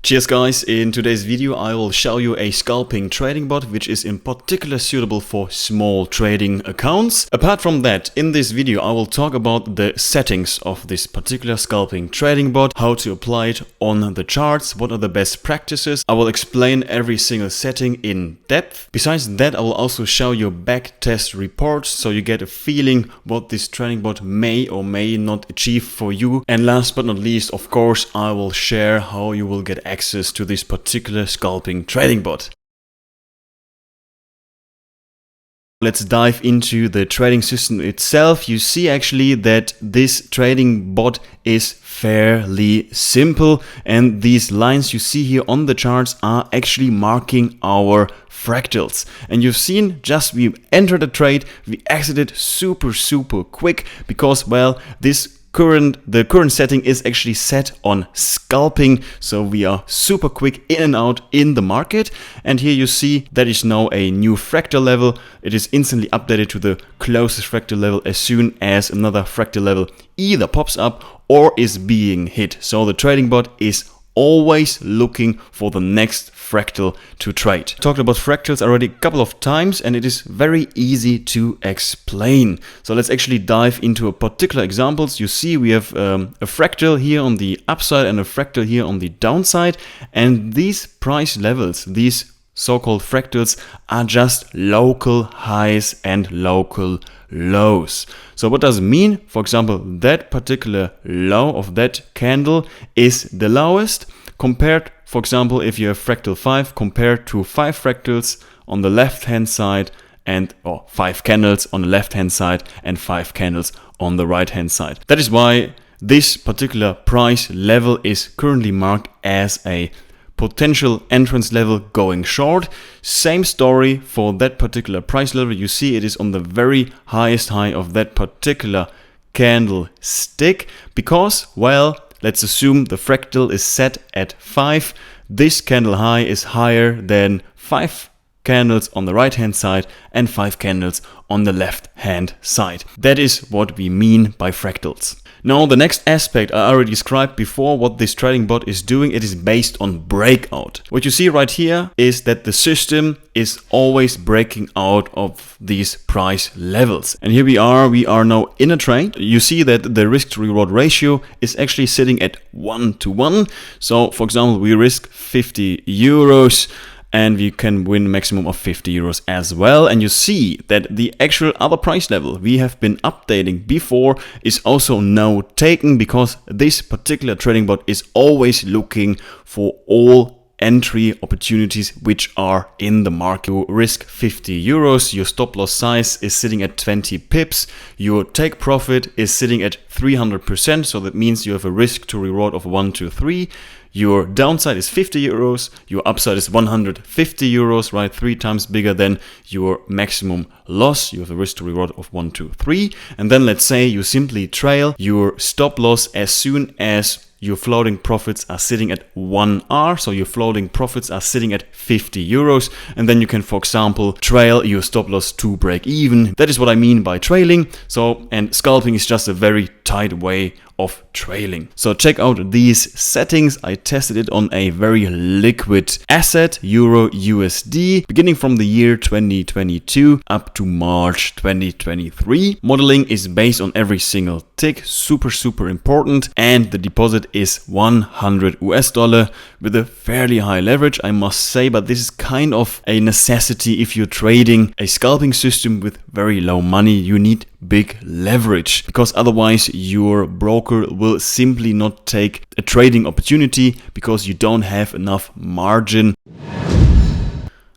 Cheers guys, in today's video I will show you a scalping trading bot which is in particular suitable for small trading accounts. Apart from that, in this video I will talk about the settings of this particular scalping trading bot, how to apply it on the charts, what are the best practices. I will explain every single setting in depth. Besides that, I will also show you backtest reports so you get a feeling what this trading bot may or may not achieve for you. And last but not least, of course, I will share how you will get access to this particular scalping trading bot. Let's dive into the trading system itself. You see actually that this trading bot is fairly simple, and these lines you see here on the charts are actually marking our fractals. And you've seen just we entered a trade, we exited super quick because, well, the current setting is actually set on scalping, so we are super quick in and out in the market. And here you see that is now a new fractal level. It is instantly updated to the closest fractal level as soon as another fractal level either pops up or is being hit. So the trading bot is always looking for the next fractal to trade. Talked about fractals already a couple of times and it is very easy to explain. So let's actually dive into a particular examples. You see we have a fractal here on the upside and a fractal here on the downside, and these price levels, these so-called fractals, are just local highs and local lows. So what does it mean? For example, that particular low of that candle is the lowest compared, for example, if you have fractal 5 compared to 5 fractals on the left hand side and 5 candles on the left hand side and 5 candles on the right hand side. That is why this particular price level is currently marked as a potential entrance level going short. Same story for that particular price level. You see it is on the very highest high of that particular candlestick because, well, let's assume the fractal is set at 5. This candle high is higher than 5 candles on the right hand side and 5 candles on the left hand side. That is what we mean by fractals. Now the next aspect I already described before what this trading bot is doing. It is based on breakout. What you see right here is that the system is always breaking out of these price levels. And here we are now in a trade. You see that the risk to reward ratio is actually sitting at 1:1. So for example, we risk 50 euros. And we can win a maximum of 50 euros as well. And you see that the actual other price level we have been updating before is also now taken, because this particular trading bot is always looking for all entry opportunities which are in the market. You risk 50 euros, your stop loss size is sitting at 20 pips, your take profit is sitting at 300%, so that means you have a risk to reward of 1 to 3. Your downside is 50 euros, your upside is 150 euros, right? 3 times bigger than your maximum loss. You have a risk to reward of 1 to 3. And then let's say you simply trail your stop loss as soon as your floating profits are sitting at 1R, so your floating profits are sitting at 50 euros, and then you can, for example, trail your stop loss to break even. That is what I mean by trailing. So, and scalping is just a very tight way of trailing. So check out these settings. I tested it on a very liquid asset, Euro USD, beginning from the year 2022 up to March 2023. Modeling is based on every single tick, super important, and the deposit is 100 US dollar with a fairly high leverage, I must say, but this is kind of a necessity if you're trading a scalping system with very low money. You need big leverage, because otherwise your broker will simply not take a trading opportunity because you don't have enough margin.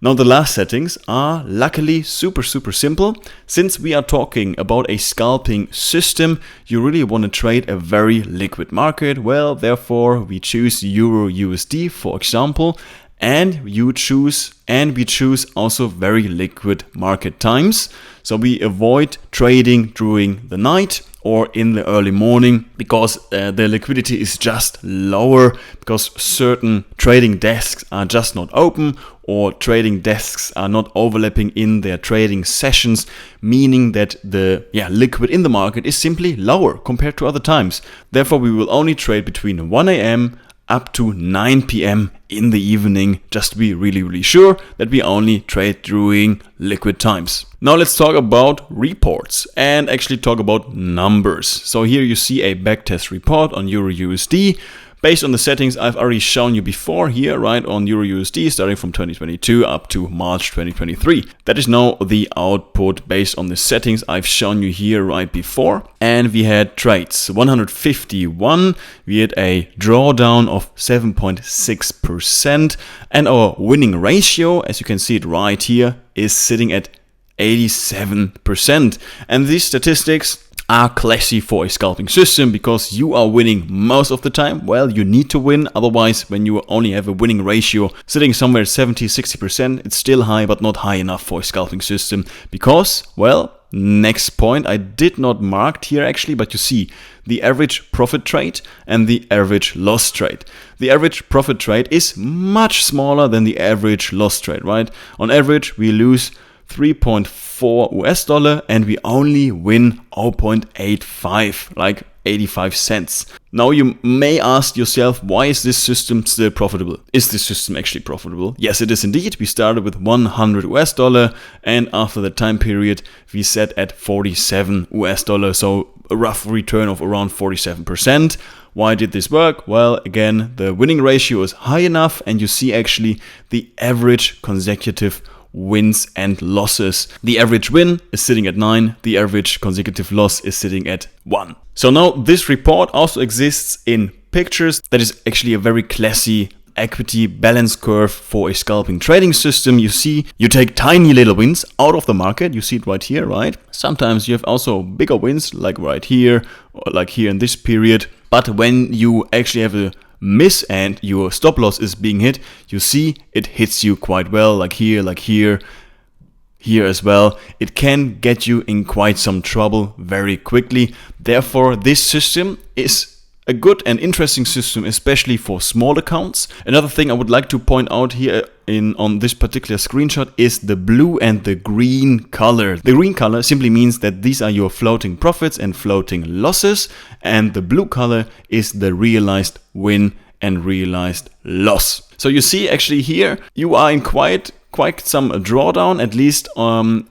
Now the last settings are luckily super simple. Since we are talking about a scalping system, you really want to trade a very liquid market. Well, therefore we choose Euro USD, for example, and we choose also very liquid market times. So we avoid trading during the night or in the early morning, because the liquidity is just lower, because certain trading desks are just not open, or trading desks are not overlapping in their trading sessions, meaning that the liquid in the market is simply lower compared to other times. Therefore, we will only trade between 1 a.m. up to 9 p.m. in the evening, just to be really sure that we only trade during liquid times. Now let's talk about reports and actually talk about numbers. So here you see a backtest report on EURUSD. Based on the settings I've already shown you before here, right, on EURUSD, starting from 2022 up to March 2023. That is now the output based on the settings I've shown you here right before. And we had trades 151, we had a drawdown of 7.6%, and our winning ratio, as you can see it right here, is sitting at 87%. And these statistics are classy for a scalping system because you are winning most of the time. Well, you need to win, otherwise when you only have a winning ratio sitting somewhere at 70-60%, it's still high but not high enough for a scalping system because, well, next point I did not mark here actually, but you see the average profit trade and the average loss trade. The average profit trade is much smaller than the average loss trade, right? On average we lose 3.4 US dollar and we only win 0.85, like 85 cents. Now you may ask yourself, why is this system still profitable? Is this system actually profitable? Yes, it is indeed. We started with 100 US dollar and after the time period we set at 47 US dollar, so a rough return of around 47%. Why did this work? Well, again, the winning ratio is high enough and you see actually the average consecutive wins and losses. The average win is sitting at 9, the average consecutive loss is sitting at 1. So now this report also exists in pictures. That is actually a very classy equity balance curve for a scalping trading system. You see, you take tiny little wins out of the market. You see it right here, right? Sometimes you have also bigger wins, like right here, or like here in this period. But when you actually have a miss and your stop loss is being hit, you see it hits you quite well, like here as well. It can get you in quite some trouble very quickly. Therefore, this system is a good and interesting system, especially for small accounts. Another thing I would like to point out here on this particular screenshot is the blue and the green color. The green color simply means that these are your floating profits and floating losses, and the blue color is the realized win and realized loss. So you see actually here you are in quite some drawdown, at least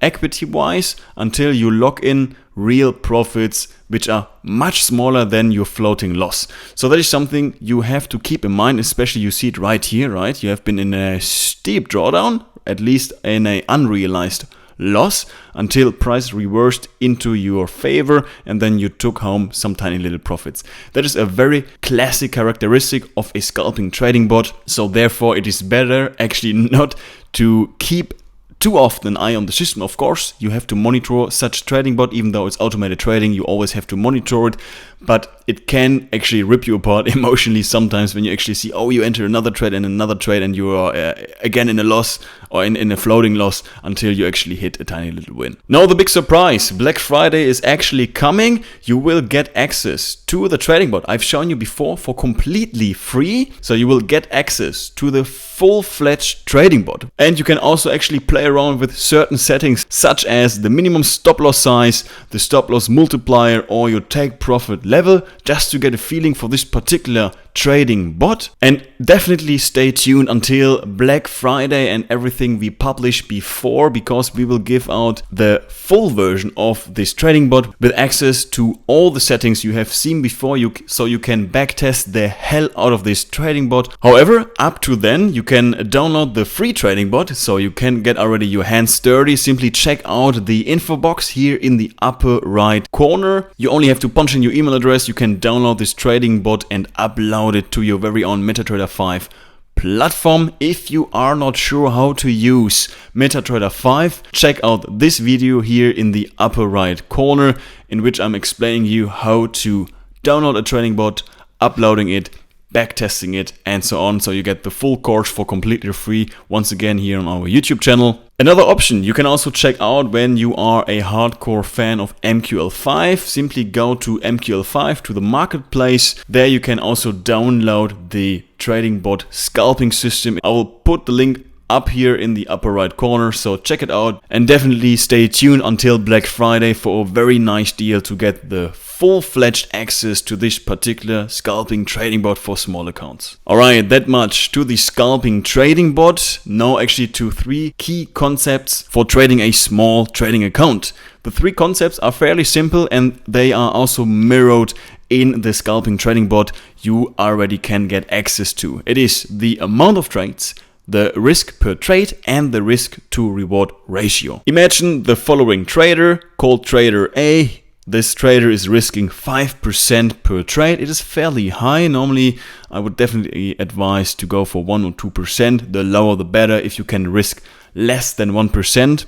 equity wise, until you lock in real profits which are much smaller than your floating loss. So that is something you have to keep in mind, especially you see it right here, right? You have been in a steep drawdown, at least in an unrealized loss, until price reversed into your favor and then you took home some tiny little profits. That is a very classic characteristic of a scalping trading bot. So therefore it is better actually not to keep too often an eye on the system. Of course, you have to monitor such trading bot, even though it's automated trading, you always have to monitor it, but it can actually rip you apart emotionally sometimes when you actually see, oh, you enter another trade and you are again in a loss or in a floating loss until you actually hit a tiny little win. Now the big surprise, Black Friday is actually coming. You will get access to the trading bot I've shown you before for completely free. So you will get access to the full-fledged trading bot. And you can also actually play around with certain settings such as the minimum stop loss size, the stop loss multiplier or your take profit level, just to get a feeling for this particular trading bot. And definitely stay tuned until Black Friday and everything we publish before, because we will give out the full version of this trading bot with access to all the settings you have seen before, so you can backtest the hell out of this trading bot. However, up to then you can download the free trading bot, so you can get already your hands dirty. Simply check out the info box here in the upper right corner. You only have to punch in your email address. You can download this trading bot and upload it to your very own MetaTrader 5 platform. If you are not sure how to use MetaTrader 5, check out this video here in the upper right corner, in which I'm explaining you how to download a trading bot, uploading it, backtesting it, and so on. So you get the full course for completely free, once again here on our YouTube channel. Another option you can also check out when you are a hardcore fan of MQL5, simply go to MQL5 to the marketplace. There you can also download the trading bot scalping system. I will put the link up here in the upper right corner, so check it out and definitely stay tuned until Black Friday for a very nice deal to get the full-fledged access to this particular scalping trading bot for small accounts. Alright, that much to the scalping trading bot. Now actually to 3 key concepts for trading a small trading account. The 3 concepts are fairly simple and they are also mirrored in the scalping trading bot you already can get access to. It is the amount of trades, the risk per trade, and the risk to reward ratio. Imagine the following trader called trader A. This trader is risking 5% per trade. It is fairly high. Normally, I would definitely advise to go for 1 or 2%. The lower the better. If you can risk less than 1%,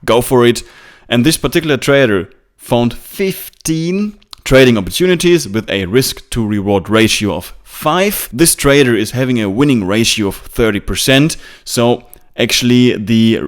go for it. And this particular trader found 15 trading opportunities with a risk to reward ratio of 5. This trader is having a winning ratio of 30%. So actually the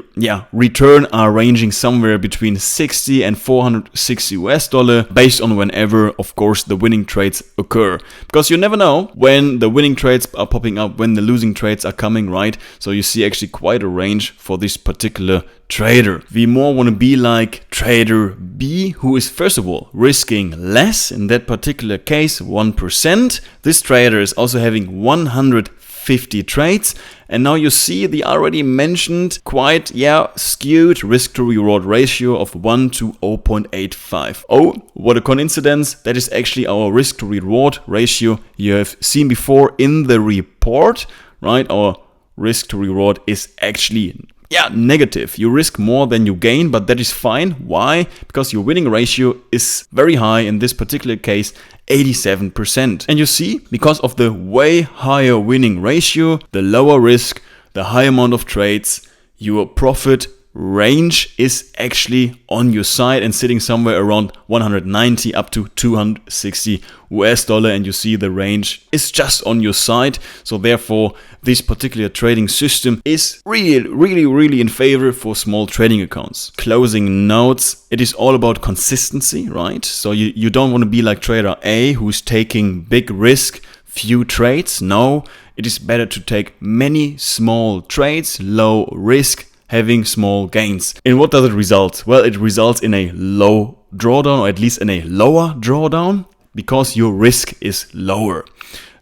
return are ranging somewhere between 60 and 460 US dollar based on whenever, of course, the winning trades occur. Because you never know when the winning trades are popping up, when the losing trades are coming, right? So you see actually quite a range for this particular trader. We more want to be like trader B, who is first of all risking less, in that particular case 1%. This trader is also having 150 trades, and now you see the already mentioned quite skewed risk to reward ratio of 1 to 0.85. Oh, what a coincidence. That is actually our risk to reward ratio you have seen before in the report, right? Our risk to reward is actually negative. You risk more than you gain, but that is fine. Why? Because your winning ratio is very high, in this particular case 87%. And you see, because of the way higher winning ratio, the lower risk, the high amount of trades, your profit range is actually on your side and sitting somewhere around 190 up to 260 US dollar, and you see the range is just on your side. So therefore this particular trading system is really in favor for small trading accounts. Closing notes, it is all about consistency, right? So you don't want to be like trader A who's taking big risk, few trades. No, it is better to take many small trades, low risk, having small gains. And what does it result? Well, it results in a low drawdown, or at least in a lower drawdown, because your risk is lower.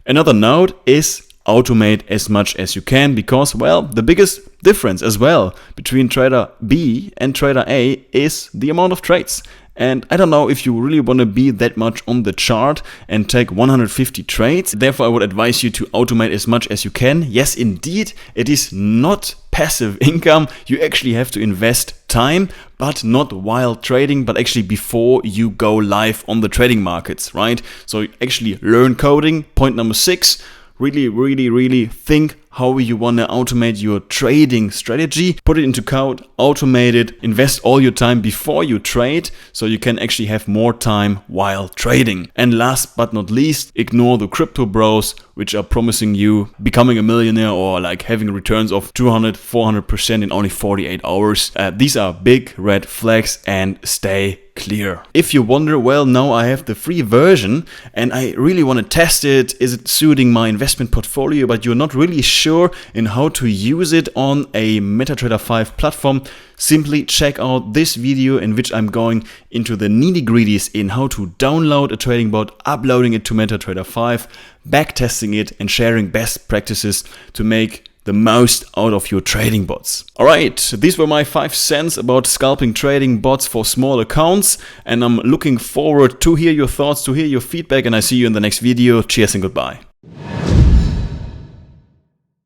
Another note is automate as much as you can, because, well, the biggest difference as well between trader B and trader A is the amount of trades. And I don't know if you really want to be that much on the chart and take 150 trades. Therefore, I would advise you to automate as much as you can. Yes, indeed, it is not passive income. You actually have to invest time, but not while trading, but actually before you go live on the trading markets, right? So actually learn coding. Point number 6. Really think how you want to automate your trading strategy. Put it into code, automate it, invest all your time before you trade so you can actually have more time while trading. And last but not least, ignore the crypto bros which are promising you becoming a millionaire or like having returns of 200-400% in only 48 hours. These are big red flags, and stay clear. If you wonder, well, now I have the free version and I really want to test it. Is it suiting my investment portfolio? But you're not really sure in how to use it on a MetaTrader 5 platform. Simply check out this video in which I'm going into the nitty-gritties in how to download a trading bot, uploading it to MetaTrader 5, backtesting it, and sharing best practices to make the most out of your trading bots. Alright, these were my 5 cents about scalping trading bots for small accounts, and I'm looking forward to hear your thoughts, to hear your feedback, and I see you in the next video. Cheers and goodbye.